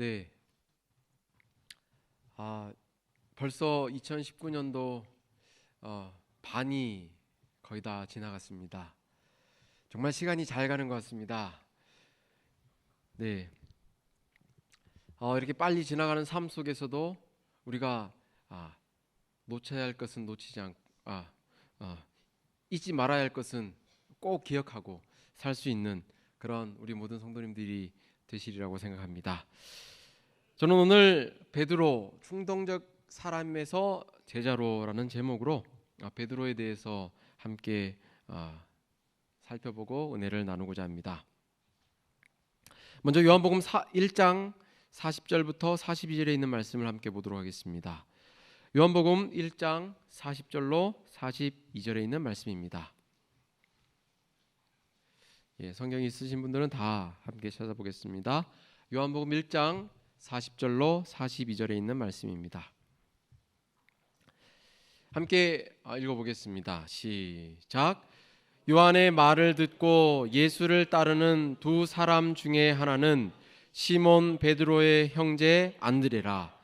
네. 벌써 2019년도 반이 거의 다 지나갔습니다. 정말 시간이 잘 가는 것 같습니다. 네. 이렇게 빨리 지나가는 삶 속에서도 우리가 놓쳐야 할 것은 놓치지 않고 잊지 말아야 할 것은 꼭 기억하고 살 수 있는 그런 우리 모든 성도님들이 되시리라고 생각합니다. 저는 오늘 베드로 충동적 사람에서 제자로라는 제목으로 베드로에 대해서 함께 살펴보고 은혜를 나누고자 합니다. 먼저 요한복음 1장 40절부터 42절에 있는 말씀을 함께 보도록 하겠습니다. 요한복음 1장 40절로 42절에 있는 말씀입니다. 성경 있으신 분들은 다 함께 찾아보겠습니다. 요한복음 1장 40절로 42절에 있는 말씀입니다. 함께 읽어보겠습니다. 시작. 요한의 말을 듣고 예수를 따르는 두 사람 중에 하나는 시몬 베드로의 형제 안드레라.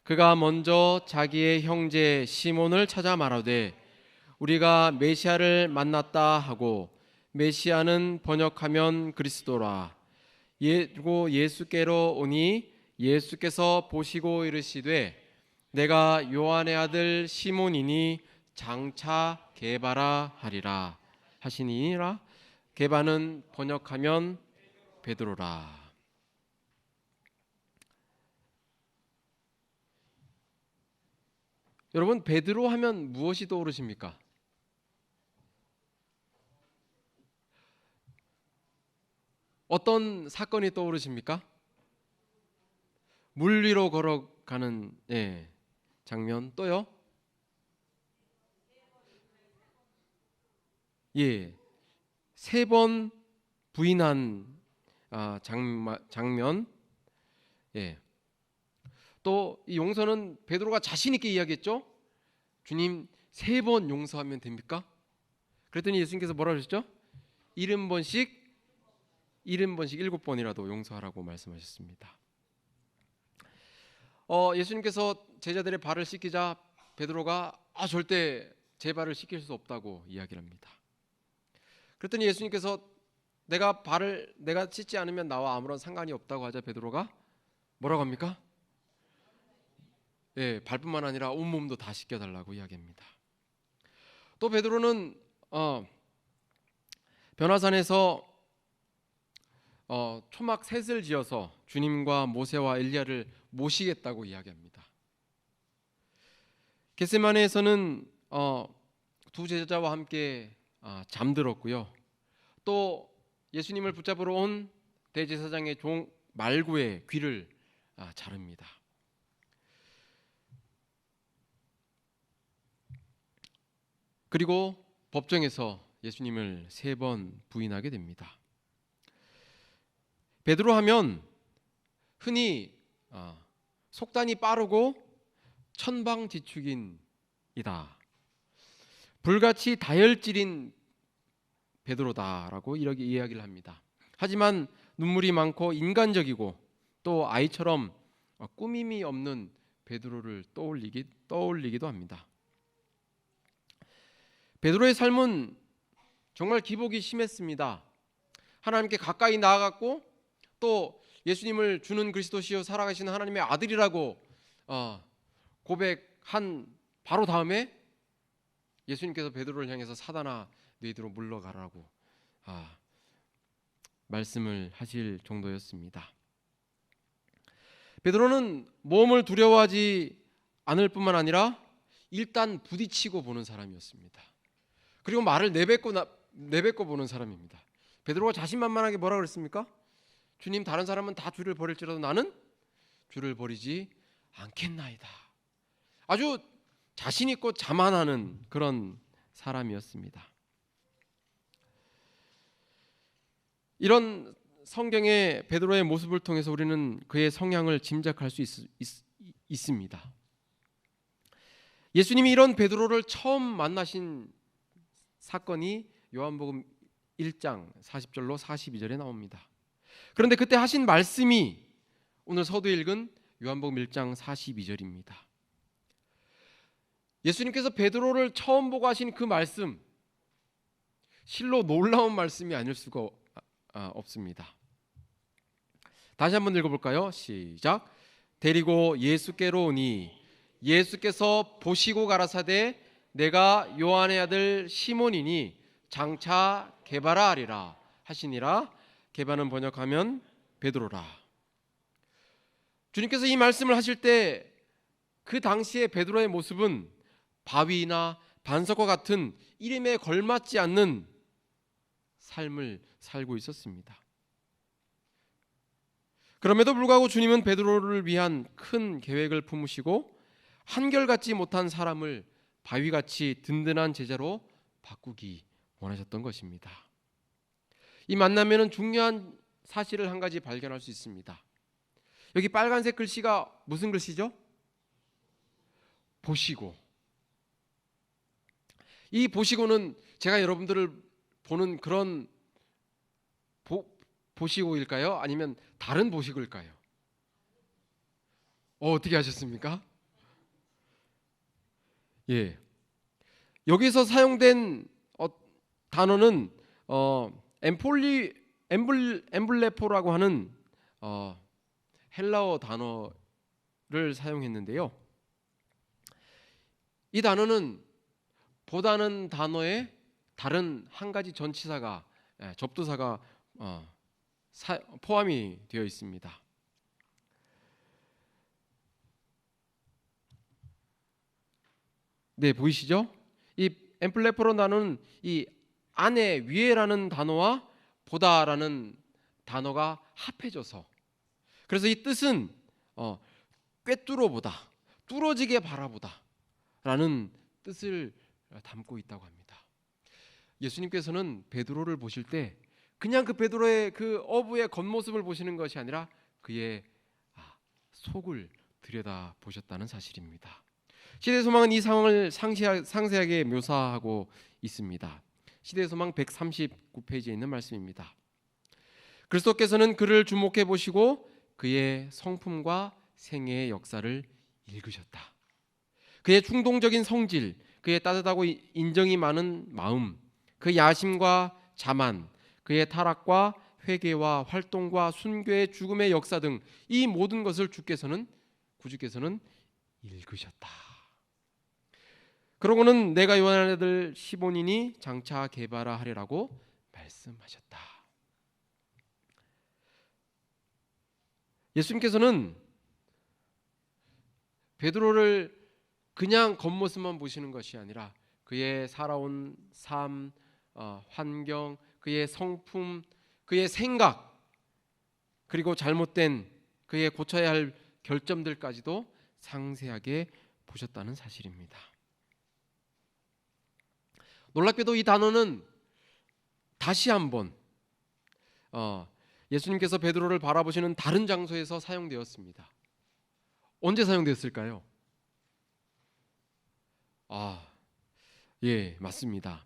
그가 먼저 자기의 형제 시몬을 찾아 말하되 우리가 메시아를 만났다 하고, 메시아는 번역하면 그리스도라. 그리고 예수께로 오니 예수께서 보시고 이르시되 내가 요한의 아들 시몬이니 장차 게바라 하리라 하시니라. 게바는 번역하면 베드로라. 여러분, 베드로 하면 무엇이 떠오르십니까? 어떤 사건이 떠오르십니까? 물 위로 걸어가는 장면. 또요? 세 번 부인한 장면. 또 이 용서는 베드로가 자신 있게 이야기했죠. 주님, 3번 용서하면 됩니까? 그랬더니 예수님께서 뭐라 그러셨죠? 70번씩 7번이라도 용서하라고 말씀하셨습니다. 예수님께서 제자들의 발을 씻기자 베드로가 절대 제 발을 씻길 수 없다고 이야기를 합니다. 그랬더니 예수님께서 내가 씻지 않으면 나와 아무런 상관이 없다고 하자 베드로가 뭐라고 합니까? 발뿐만 아니라 온몸도 다 씻겨달라고 이야기합니다. 또 베드로는 변화산에서 초막 셋을 지어서 주님과 모세와 엘리야를 모시겠다고 이야기합니다. 겟세마네에서는 두 제자와 함께 잠들었고요. 또 예수님을 붙잡으러 온 대제사장의 종 말구의 귀를 자릅니다. 그리고 법정에서 예수님을 3번 부인하게 됩니다. 베드로 하면 흔히 속단이 빠르고 천방지축인이다, 불같이 다혈질인 베드로다라고 이렇게 이야기를 합니다. 하지만 눈물이 많고 인간적이고 또 아이처럼 꾸밈이 없는 베드로를 떠올리기도 합니다. 베드로의 삶은 정말 기복이 심했습니다. 하나님께 가까이 나아갔고 또 예수님을 주는 그리스도시요 살아가시는 하나님의 아들이라고 고백한 바로 다음에 예수님께서 베드로를 향해서 사단아 너희들로 물러가라고 말씀을 하실 정도였습니다. 베드로는 모험을 두려워하지 않을 뿐만 아니라 일단 부딪히고 보는 사람이었습니다. 그리고 말을 내뱉고 보는 사람입니다. 베드로가 자신만만하게 뭐라 그랬습니까? 주님, 다른 사람은 다 주를 버릴지라도 나는 주를 버리지 않겠나이다. 아주 자신 있고 자만하는 그런 사람이었습니다. 이런 성경의 베드로의 모습을 통해서 우리는 그의 성향을 짐작할 수 있습니다. 예수님이 이런 베드로를 처음 만나신 사건이 요한복음 1장 40절로 42절에 나옵니다. 그런데 그때 하신 말씀이 오늘 서두 읽은 요한복음 1장 42절입니다. 예수님께서 베드로를 처음 보고 하신 그 말씀, 실로 놀라운 말씀이 아닐 수가 없습니다. 다시 한번 읽어볼까요? 시작. 데리고 예수께로 오니 예수께서 보시고 가라사대 내가 요한의 아들 시몬이니 장차 게바라 하리라 하시니라. 게바는 번역하면 베드로라. 주님께서 이 말씀을 하실 때 그 당시의 베드로의 모습은 바위나 반석과 같은 이름에 걸맞지 않는 삶을 살고 있었습니다. 그럼에도 불구하고 주님은 베드로를 위한 큰 계획을 품으시고 한결같지 못한 사람을 바위같이 든든한 제자로 바꾸기 원하셨던 것입니다. 이 만남에는 중요한 사실을 한 가지 발견할 수 있습니다. 여기 빨간색 글씨가 무슨 글씨죠? 보시고. 이 보시고는 제가 여러분들을 보는 그런 보시고일까요? 아니면 다른 보시고일까요? 어떻게 하셨습니까? 예, 여기서 사용된 단어는 엠블레포라고 하는 헬라어 단어를 사용했는데요. 이 단어는 보다는 단어에 다른 한 가지 전치사가 접두사가 포함이 되어 있습니다. 네, 보이시죠? 이 엠플레포로 단어는 이 안에 위에라는 단어와 보다라는 단어가 합해져서, 그래서 이 뜻은 꿰뚫어 보다, 뚫어지게 바라보다 라는 뜻을 담고 있다고 합니다. 예수님께서는 베드로를 보실 때 그냥 그 베드로의 그 어부의 겉모습을 보시는 것이 아니라 그의 속을 들여다 보셨다는 사실입니다. 시대소망은 이 상황을 상세하게 묘사하고 있습니다. 시대소망 139페이지에 있는 말씀입니다. 그리스도께서는 그를 주목해 보시고 그의 성품과 생애의 역사를 읽으셨다. 그의 충동적인 성질, 그의 따뜻하고 인정이 많은 마음, 그 야심과 자만, 그의 타락과 회개와 활동과 순교의 죽음의 역사 등 이 모든 것을 구주께서는 읽으셨다. 그러고는 내가 요한의 아들 시몬이니 장차 게바라 하리라고 말씀하셨다. 예수님께서는 베드로를 그냥 겉모습만 보시는 것이 아니라 그의 살아온 삶, 환경, 그의 성품, 그의 생각, 그리고 잘못된 그의 고쳐야 할 결점들까지도 상세하게 보셨다는 사실입니다. 놀랍게도 이 단어는 다시 한번 예수님께서 베드로를 바라보시는 다른 장소에서 사용되었습니다. 언제 사용되었을까요? 예, 맞습니다.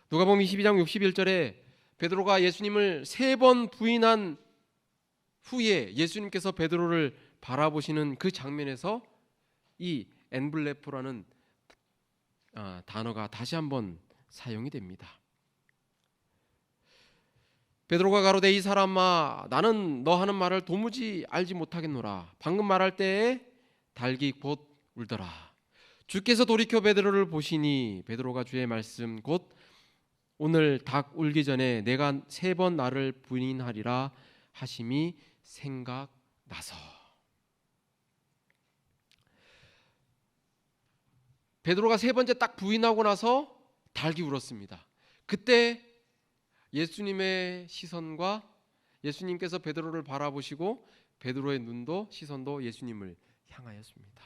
누가복음 22장 61절에 베드로가 예수님을 3번 부인한 후에 예수님께서 베드로를 바라보시는 그 장면에서 이 엔블레포라는 단어가 다시 한번 사용이 됩니다. 베드로가 가로되 이 사람아 나는 너 하는 말을 도무지 알지 못하겠노라. 방금 말할 때에 닭이 곧 울더라. 주께서 돌이켜 베드로를 보시니 베드로가 주의 말씀 곧 오늘 닭 울기 전에 내가 3번 나를 부인하리라 하심이 생각나서. 베드로가 3번째 딱 부인하고 나서 닭이 울었습니다. 그때 예수님의 시선과 예수님께서 베드로를 바라보시고 베드로의 눈도 시선도 예수님을 향하였습니다.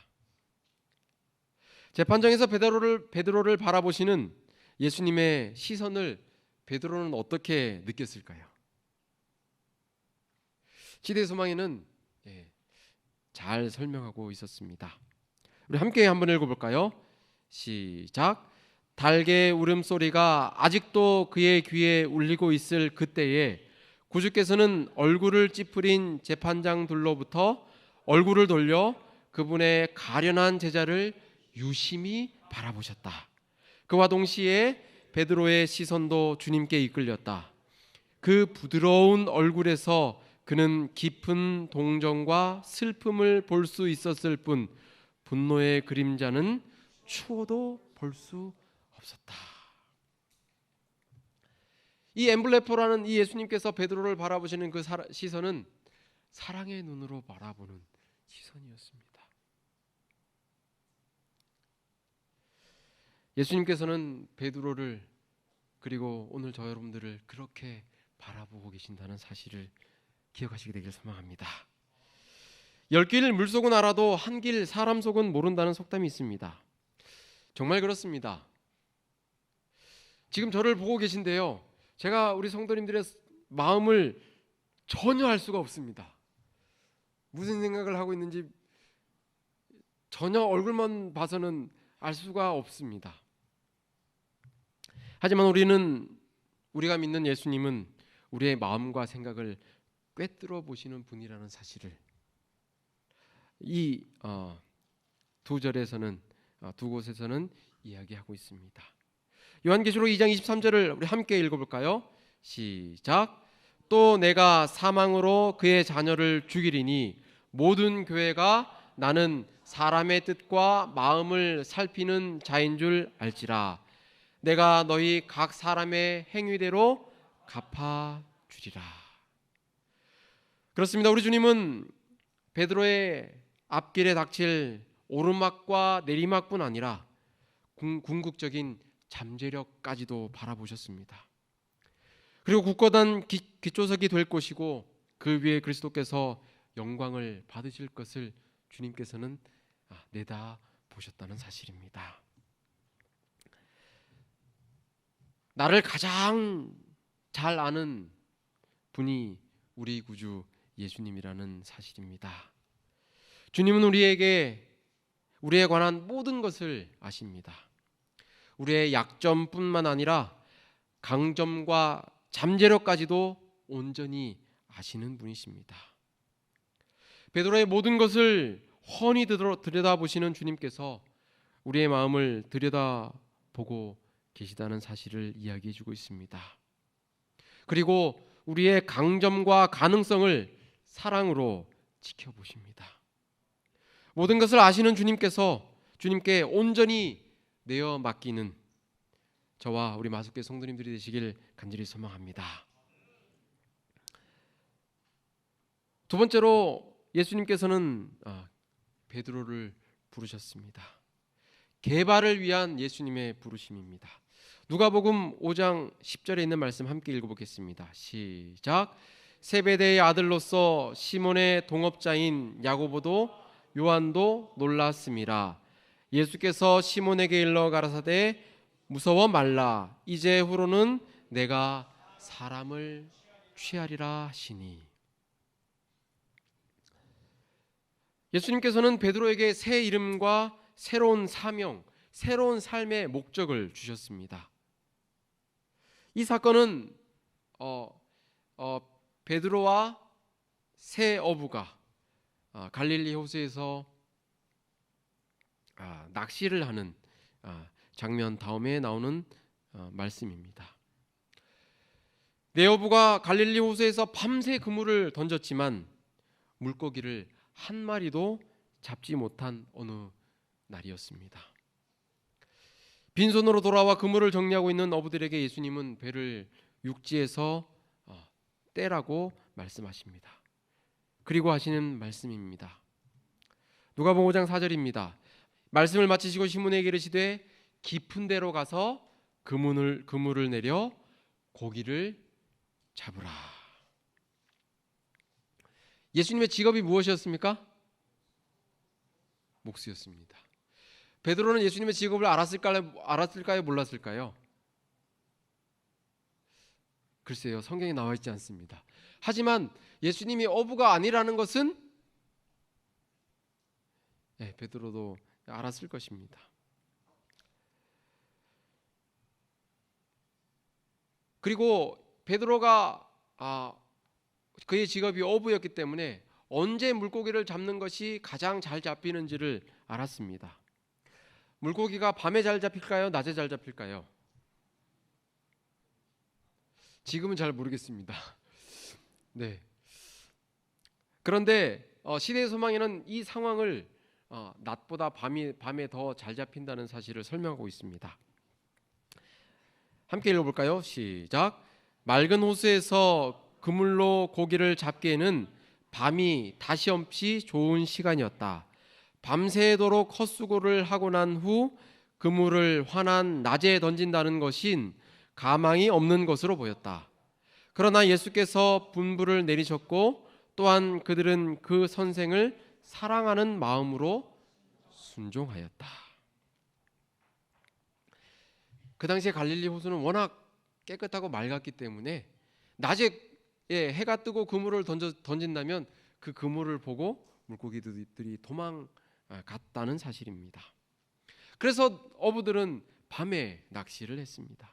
재판정에서 베드로를 바라보시는 예수님의 시선을 베드로는 어떻게 느꼈을까요? 시대소망에는 잘 설명하고 있었습니다. 우리 함께 한번 읽어볼까요? 시작. 닭의 울음소리가 아직도 그의 귀에 울리고 있을 그때에 구주께서는 얼굴을 찌푸린 재판장들로부터 얼굴을 돌려 그분의 가련한 제자를 유심히 바라보셨다. 그와 동시에 베드로의 시선도 주님께 이끌렸다. 그 부드러운 얼굴에서 그는 깊은 동정과 슬픔을 볼 수 있었을 뿐 분노의 그림자는 추워도 볼 수 없었다. 이 엠블레포라는 이 예수님께서 베드로를 바라보시는 그 시선은 사랑의 눈으로 바라보는 시선이었습니다. 예수님께서는 베드로를 그리고 오늘 저 여러분들을 그렇게 바라보고 계신다는 사실을 기억하시게 되길 소망합니다. 열 길 물속은 알아도 한 길 사람 속은 모른다는 속담이 있습니다. 정말 그렇습니다. 지금 저를 보고 계신데요, 제가 우리 성도님들의 마음을 전혀 알 수가 없습니다. 무슨 생각을 하고 있는지 전혀 얼굴만 봐서는 알 수가 없습니다. 하지만 우리가 믿는 예수님은 우리의 마음과 생각을 꿰뚫어 보시는 분이라는 사실을 이 두 절에서는 두 곳에서는 이야기하고 있습니다. 요한계시록 2장 23절을 우리 함께 읽어볼까요? 시작. 또 내가 사망으로 그의 자녀를 죽이리니 모든 교회가 나는 사람의 뜻과 마음을 살피는 자인 줄 알지라. 내가 너희 각 사람의 행위대로 갚아주리라. 그렇습니다. 우리 주님은 베드로의 앞길에 닥칠 오르막과 내리막뿐 아니라 궁극적인 잠재력까지도 바라보셨습니다. 그리고 굳건한 기초석이 될 것이고 그 위에 그리스도께서 영광을 받으실 것을 주님께서는 내다보셨다는 사실입니다. 나를 가장 잘 아는 분이 우리 구주 예수님이라는 사실입니다. 주님은 우리에 관한 모든 것을 아십니다. 우리의 약점뿐만 아니라 강점과 잠재력까지도 온전히 아시는 분이십니다. 베드로의 모든 것을 훤히 들여다보시는 주님께서 우리의 마음을 들여다보고 계시다는 사실을 이야기해 주고 있습니다. 그리고 우리의 강점과 가능성을 사랑으로 지켜보십니다. 모든 것을 아시는 주님께 온전히 내어 맡기는 저와 우리 마숙교회 성도님들이 되시길 간절히 소망합니다. 두 번째로 예수님께서는 베드로를 부르셨습니다. 개발을 위한 예수님의 부르심입니다. 누가복음 5장 10절에 있는 말씀 함께 읽어보겠습니다. 시작. 세베대의 아들로서 시몬의 동업자인 야고보도 요한도 놀랐음이라. 예수께서 시몬에게 일러 가라사대 무서워 말라. 이제 후로는 내가 사람을 취하리라 하시니. 예수님께서는 베드로에게 새 이름과 새로운 사명, 새로운 삶의 목적을 주셨습니다. 이 사건은 베드로와 새 어부가 갈릴리 호수에서 낚시를 하는 장면 다음에 나오는 말씀입니다. 네 어부가 갈릴리 호수에서 밤새 그물을 던졌지만 물고기를 한 마리도 잡지 못한 어느 날이었습니다. 빈손으로 돌아와 그물을 정리하고 있는 어부들에게 예수님은 배를 육지에서 떼라고 말씀하십니다. 그리고 하시는 말씀입니다. 누가복음 5장 4절입니다. 말씀을 마치시고 시몬에게 이르시되 깊은 데로 가서 그물을 내려 고기를 잡으라. 예수님의 직업이 무엇이었습니까? 목수였습니다. 베드로는 예수님의 직업을 알았을까요? 몰랐을까요? 글쎄요, 성경에 나와 있지 않습니다. 하지만 예수님이 어부가 아니라는 것은 베드로도 알았을 것입니다. 그리고 베드로가 그의 직업이 어부였기 때문에 언제 물고기를 잡는 것이 가장 잘 잡히는지를 알았습니다. 물고기가 밤에 잘 잡힐까요? 낮에 잘 잡힐까요? 지금은 잘 모르겠습니다. 네. 그런데 시대의 소망에는 이 상황을 낮보다 밤에 더 잘 잡힌다는 사실을 설명하고 있습니다. 함께 읽어볼까요? 시작. 맑은 호수에서 그물로 고기를 잡기에는 밤이 다시 없이 좋은 시간이었다. 밤새도록 헛수고를 하고 난 후 그물을 환한 낮에 던진다는 것인 가망이 없는 것으로 보였다. 그러나 예수께서 분부를 내리셨고 또한 그들은 그 선생을 사랑하는 마음으로 순종하였다. 그 당시에 갈릴리 호수는 워낙 깨끗하고 맑았기 때문에 낮에 해가 뜨고 그물을 던진다면 그 그물을 보고 물고기들이 도망갔다는 사실입니다. 그래서 어부들은 밤에 낚시를 했습니다.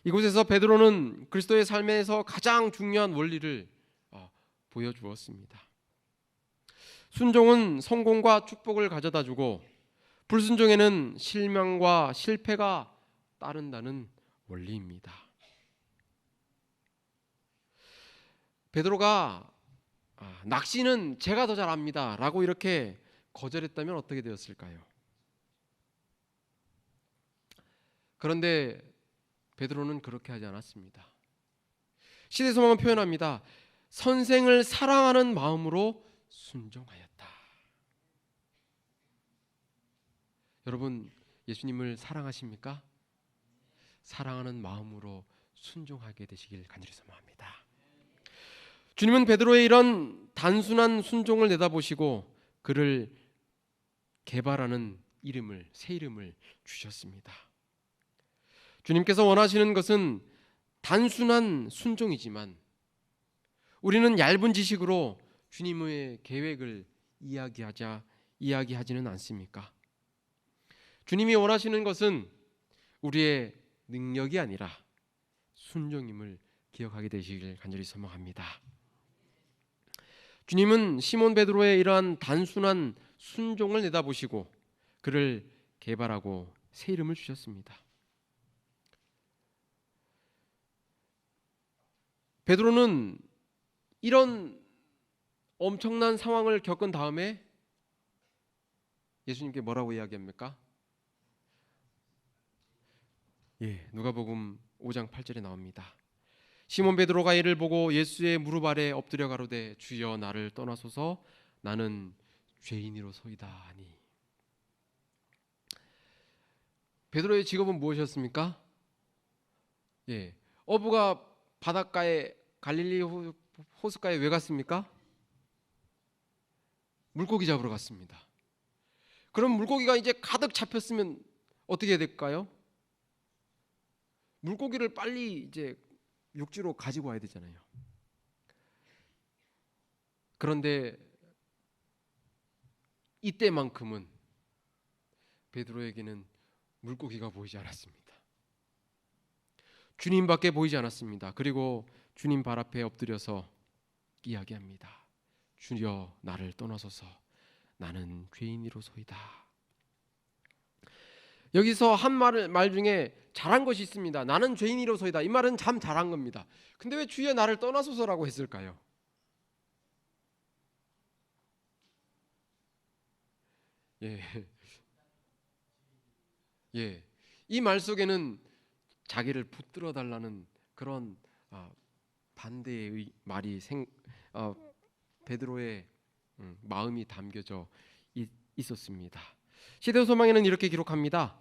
이곳에서 베드로는 그리스도의 삶에서 가장 중요한 원리를 보여주었습니다. 순종은 성공과 축복을 가져다 주고 불순종에는 실망과 실패가 따른다는 원리입니다. 베드로가 낚시는 제가 더 잘합니다 라고 이렇게 거절했다면 어떻게 되었을까요? 그런데 베드로는 그렇게 하지 않았습니다. 시대소망은 표현합니다. 선생을 사랑하는 마음으로 순종하였다. 여러분, 예수님을 사랑하십니까? 사랑하는 마음으로 순종하게 되시길 간절히 소망합니다. 주님은 베드로의 이런 단순한 순종을 내다보시고 그를 개발하는 새 이름을 주셨습니다. 주님께서 원하시는 것은 단순한 순종이지만 우리는 얇은 지식으로 주님의 계획을 이야기하지는 않습니까? 주님이 원하시는 것은 우리의 능력이 아니라 순종임을 기억하게 되시길 간절히 소망합니다. 주님은 시몬 베드로의 이러한 단순한 순종을 내다보시고 그를 개발하고 새 이름을 주셨습니다. 베드로는 이런 엄청난 상황을 겪은 다음에 예수님께 뭐라고 이야기합니까? 누가복음 5장 8절에 나옵니다. 시몬 베드로가 이를 보고 예수의 무릎 아래 엎드려 가로되 주여 나를 떠나소서 나는 죄인이로소이다 하니. 베드로의 직업은 무엇이었습니까? 어부가 바닷가에 갈릴리 호숫가에 왜 갔습니까? 물고기 잡으러 갔습니다. 그럼 물고기가 이제 가득 잡혔으면 어떻게 해야 될까요? 물고기를 빨리 이제 육지로 가지고 와야 되잖아요. 그런데 이때만큼은 베드로에게는 물고기가 보이지 않았습니다. 주님밖에 보이지 않았습니다. 그리고 주님 발 앞에 엎드려서 이야기합니다. 주여 나를 떠나소서 나는 죄인이로소이다. 여기서 한 말 중에 잘한 것이 있습니다. 나는 죄인이로소이다. 이 말은 참 잘한 겁니다. 근데 왜 주여 나를 떠나소서라고 했을까요? 이 말 속에는 자기를 붙들어 달라는 그런 반대의 말이 베드로의 마음이 담겨져 있었습니다. 시대소망에는 이렇게 기록합니다.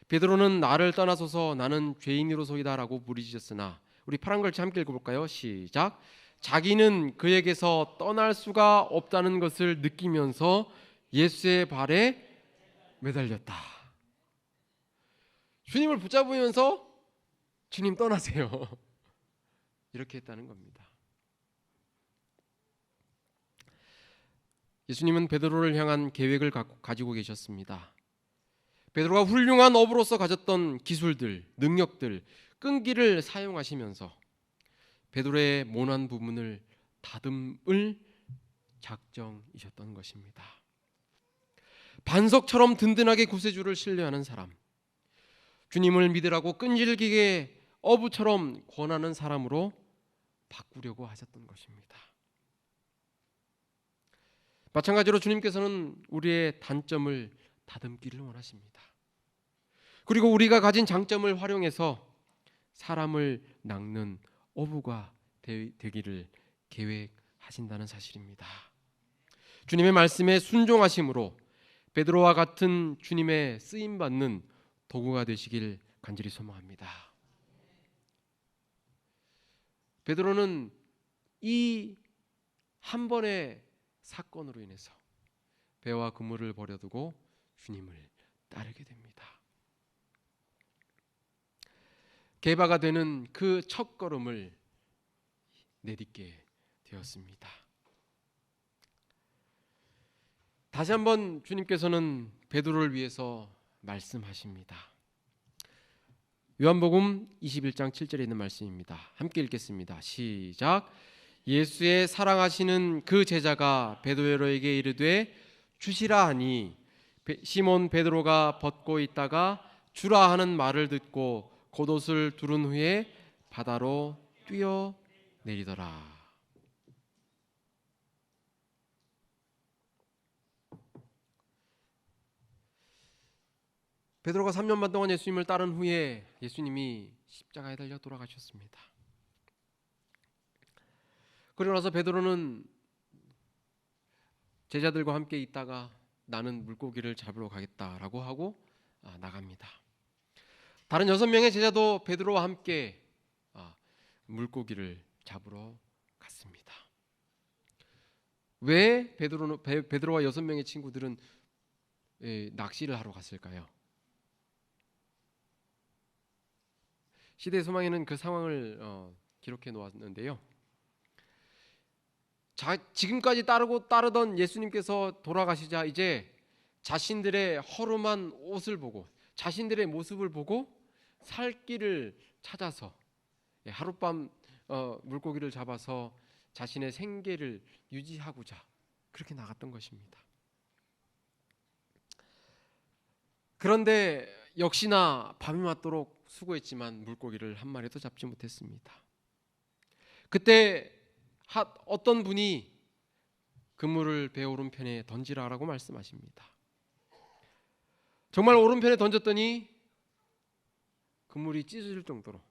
베드로는 나를 떠나소서 나는 죄인으로소이다라고 부르짖었으나, 우리 파란 글씨 함께 읽어볼까요? 시작. 자기는 그에게서 떠날 수가 없다는 것을 느끼면서 예수의 발에 매달렸다. 주님을 붙잡으면서 주님 떠나세요 이렇게 했다는 겁니다. 예수님은 베드로를 향한 계획을 가지고 계셨습니다. 베드로가 훌륭한 어부로서 가졌던 기술들, 능력들, 끈기를 사용하시면서 베드로의 모난 부분을 다듬을 작정이셨던 것입니다. 반석처럼 든든하게 구세주를 신뢰하는 사람, 주님을 믿으라고 끈질기게 어부처럼 권하는 사람으로 바꾸려고 하셨던 것입니다. 마찬가지로 주님께서는 우리의 단점을 다듬기를 원하십니다. 그리고 우리가 가진 장점을 활용해서 사람을 낚는 어부가 되기를 계획하신다는 사실입니다. 주님의 말씀에 순종하심으로 베드로와 같은 주님의 쓰임받는 도구가 되시길 간절히 소망합니다. 베드로는 이 한 번의 사건으로 인해서 배와 그물을 버려두고 주님을 따르게 됩니다. 게바가 되는 그 첫 걸음을 내딛게 되었습니다. 다시 한번 주님께서는 베드로를 위해서 말씀하십니다. 요한복음 21장 7절에 있는 말씀입니다. 함께 읽겠습니다. 시작. 예수의 사랑하시는 그 제자가 베드로에게 이르되 주시라 하니 시몬 베드로가 벗고 있다가 주라 하는 말을 듣고 겉옷을 두른 후에 바다로 뛰어 내리더라. 베드로가 3년 반 동안 예수님을 따른 후에 예수님이 십자가에 달려 돌아가셨습니다. 그러고 나서 베드로는 제자들과 함께 있다가 나는 물고기를 잡으러 가겠다라고 하고 나갑니다. 다른 6명의 제자도 베드로와 함께 물고기를 잡으러 갔습니다. 왜 베드로와 6명의 친구들은 낚시를 하러 갔을까요? 시대의 소망에는 그 상황을 기록해 놓았는데요. 지금까지 따르던 예수님께서 돌아가시자 이제 자신들의 허름한 옷을 보고 자신들의 모습을 보고 살 길을 찾아서 하룻밤 물고기를 잡아서 자신의 생계를 유지하고자 그렇게 나갔던 것입니다. 그런데 역시나 밤이 맞도록 수고했지만 물고기를 한 마리도 잡지 못했습니다. 그때 어떤 분이 그물을 배 오른편에 던지라라고 말씀하십니다. 정말 오른편에 던졌더니 그물이 찢어질 정도로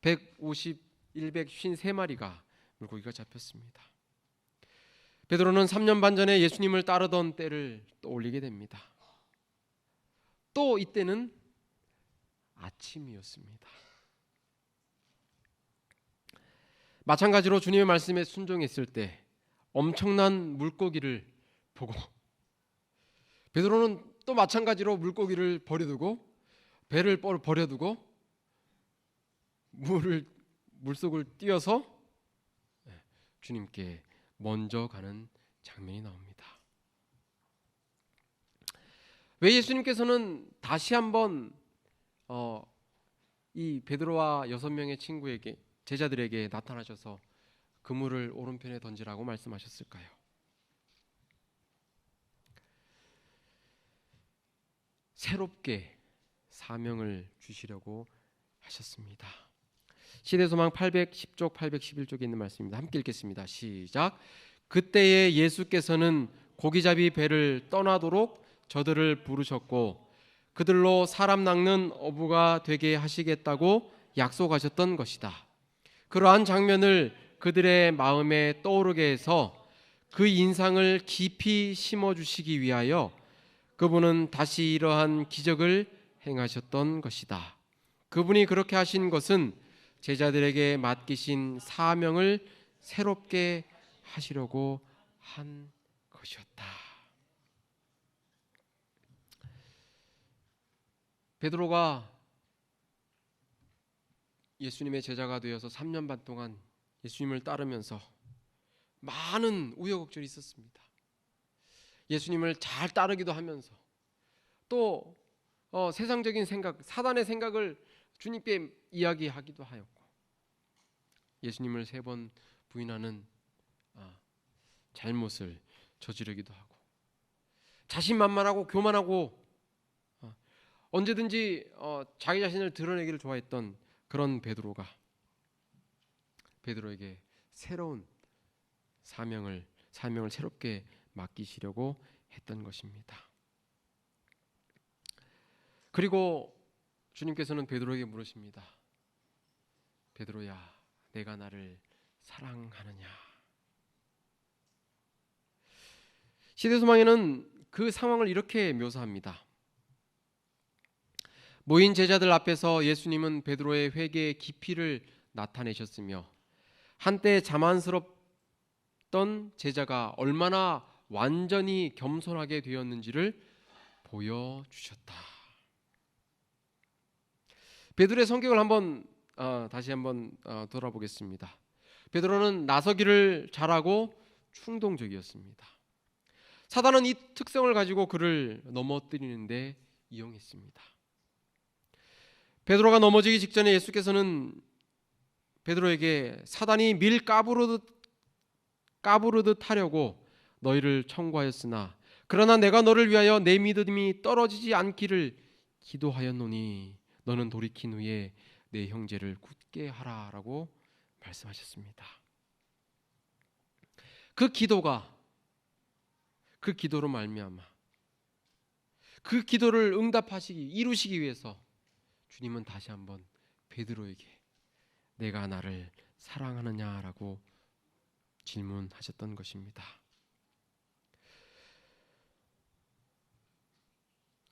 153마리가 물고기가 잡혔습니다. 베드로는 3년 반 전에 예수님을 따르던 때를 떠올리게 됩니다. 또 이때는 아침이었습니다. 마찬가지로 주님의 말씀에 순종했을 때 엄청난 물고기를 보고 베드로는 또 마찬가지로 물고기를 버려두고 배를 버려두고 물속을 뛰어서 주님께 먼저 가는 장면이 나옵니다. 왜 예수님께서는 다시 한번 이 베드로와 6명의 친구에게 제자들에게 나타나셔서 그물을 오른편에 던지라고 말씀하셨을까요? 새롭게 사명을 주시려고 하셨습니다. 시대소망 810쪽 811쪽에 있는 말씀입니다. 함께 읽겠습니다. 시작. 그때에 예수께서는 고기잡이 배를 떠나도록 저들을 부르셨고 그들로 사람 낚는 어부가 되게 하시겠다고 약속하셨던 것이다. 그러한 장면을 그들의 마음에 떠오르게 해서 그 인상을 깊이 심어주시기 위하여 그분은 다시 이러한 기적을 행하셨던 것이다. 그분이 그렇게 하신 것은 제자들에게 맡기신 사명을 새롭게 하시려고 한 것이었다. 베드로가 예수님의 제자가 되어서 3년 반 동안 예수님을 따르면서 많은 우여곡절이 있었습니다. 예수님을 잘 따르기도 하면서 또 세상적인 생각, 사단의 생각을 주님께 이야기하기도 하였고 예수님을 3번 부인하는 잘못을 저지르기도 하고 자신만만하고 교만하고 언제든지 자기 자신을 드러내기를 좋아했던 그런 베드로에게 새로운 사명을 새롭게 맡기시려고 했던 것입니다. 그리고 주님께서는 베드로에게 물으십니다. 베드로야, 내가 나를 사랑하느냐? 시대소망에는 그 상황을 이렇게 묘사합니다. 모인 제자들 앞에서 예수님은 베드로의 회개의 깊이를 나타내셨으며 한때 자만스럽던 제자가 얼마나 완전히 겸손하게 되었는지를 보여주셨다. 베드로의 성격을 다시 한번 돌아보겠습니다. 베드로는 나서기를 잘하고 충동적이었습니다. 사단은 이 특성을 가지고 그를 넘어뜨리는데 이용했습니다. 베드로가 넘어지기 직전에 예수께서는 베드로에게 사단이 밀 까부르듯 하려고 너희를 청구하였으나 그러나 내가 너를 위하여 내 믿음이 떨어지지 않기를 기도하였노니 너는 돌이킨 후에 내 형제를 굳게 하라라고 말씀하셨습니다. 그 기도로 말미암아 그 기도를 이루시기 위해서 주님은 다시 한번 베드로에게 내가 나를 사랑하느냐라고 질문하셨던 것입니다.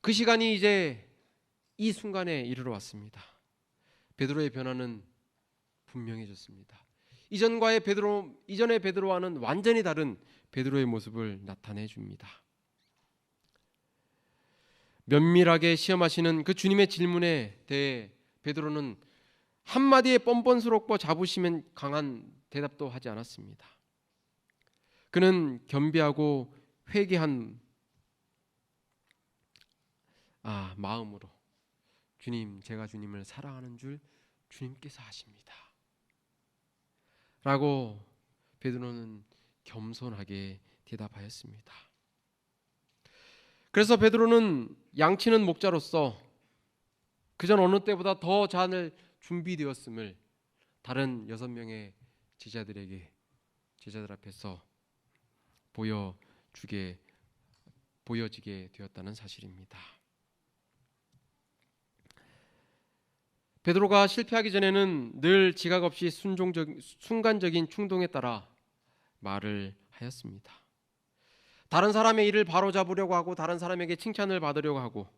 그 시간이 이제 이 순간에 이르러 왔습니다. 베드로의 변화는 분명해졌습니다. 이전의 베드로와는 완전히 다른 베드로의 모습을 나타내 줍니다. 면밀하게 시험하시는 그 주님의 질문에 대해 베드로는 한마디에 뻔뻔스럽고 자부심은 강한 대답도 하지 않았습니다. 그는 겸비하고 회개한 마음으로 주님, 제가 주님을 사랑하는 줄 주님께서 아십니다 라고 베드로는 겸손하게 대답하였습니다. 그래서 베드로는 양치는 목자로서 그전 어느 때보다 더 잘 준비되었음을 다른 6명의 제자들 앞에서 보여지게 되었다는 사실입니다. 베드로가 실패하기 전에는 늘 지각 없이 순간적인 충동에 따라 말을 하였습니다. 다른 사람의 일을 바로잡으려고 하고 다른 사람에게 칭찬을 받으려고 하고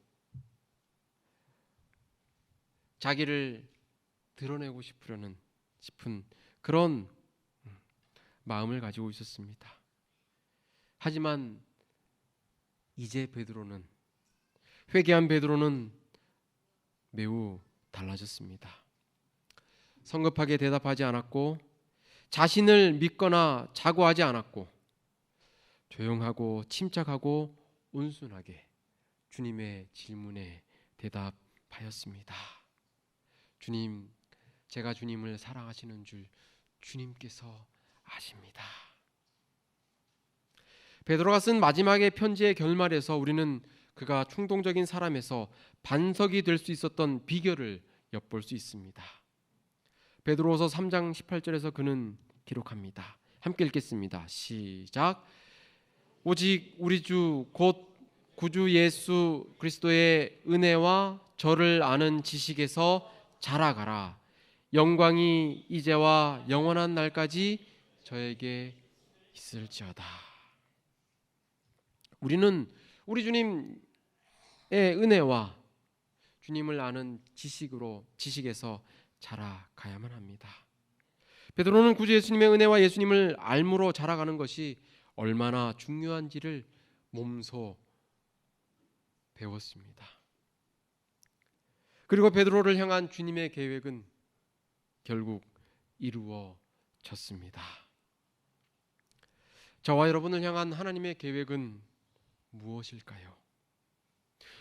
자기를 드러내고 싶은 그런 마음을 가지고 있었습니다. 하지만 이제 회개한 베드로는 매우 달라졌습니다. 성급하게 대답하지 않았고 자신을 믿거나 자고하지 않았고 조용하고 침착하고 온순하게 주님의 질문에 대답하였습니다. 주님, 제가 주님을 사랑하시는 줄 주님께서 아십니다. 베드로가 쓴 마지막의 편지의 결말에서 우리는 그가 충동적인 사람에서 반석이 될 수 있었던 비결을 엿볼 수 있습니다. 베드로후서 3장 18절에서 그는 기록합니다. 함께 읽겠습니다. 시작. 오직 우리 주 곧 구주 예수 그리스도의 은혜와 저를 아는 지식에서 자라가라. 영광이 이제와 영원한 날까지 저에게 있을지어다. 우리는 우리 주님의 은혜와 주님을 아는 지식에서 자라가야만 합니다. 베드로는 구주 예수님의 은혜와 예수님을 알므로 자라가는 것이 얼마나 중요한지를 몸소 배웠습니다. 그리고 베드로를 향한 주님의 계획은 결국 이루어졌습니다. 저와 여러분을 향한 하나님의 계획은 무엇일까요?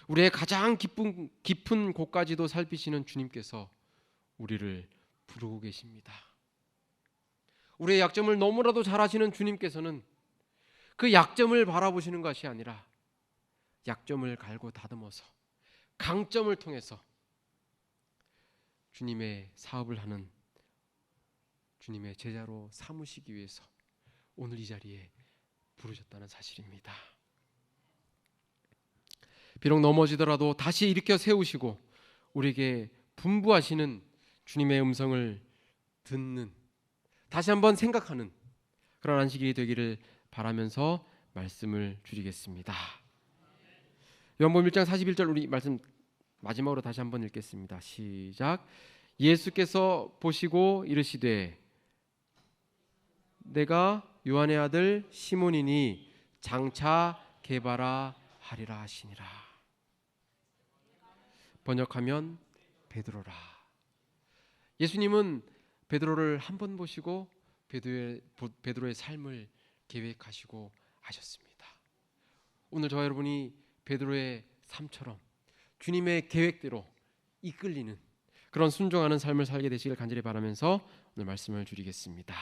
우리의 가장 깊은 곳까지도 살피시는 주님께서 우리를 부르고 계십니다. 우리의 약점을 너무나도 잘 아시는 주님께서는 그 약점을 바라보시는 것이 아니라 약점을 갈고 다듬어서 강점을 통해서 주님의 사업을 하는 주님의 제자로 삼으시기 위해서 오늘 이 자리에 부르셨다는 사실입니다. 비록 넘어지더라도 다시 일으켜 세우시고 우리에게 분부하시는 주님의 음성을 듣는, 다시 한번 생각하는 그런 안식일이 되기를 바라면서 말씀을 줄이겠습니다. 요한복음 1장 41절 우리 말씀 마지막으로 다시 한번 읽겠습니다. 시작. 예수께서 보시고 이르시되 내가 요한의 아들 시몬이니 장차 게바라 하리라 하시니라. 번역하면 베드로라. 예수님은 베드로를 한 번 보시고 베드로의 삶을 계획하시고 하셨습니다. 오늘 저와 여러분이 베드로의 삶처럼 주님의 계획대로 이끌리는 그런 순종하는 삶을 살게 되시길 간절히 바라면서 오늘 말씀을 줄이겠습니다.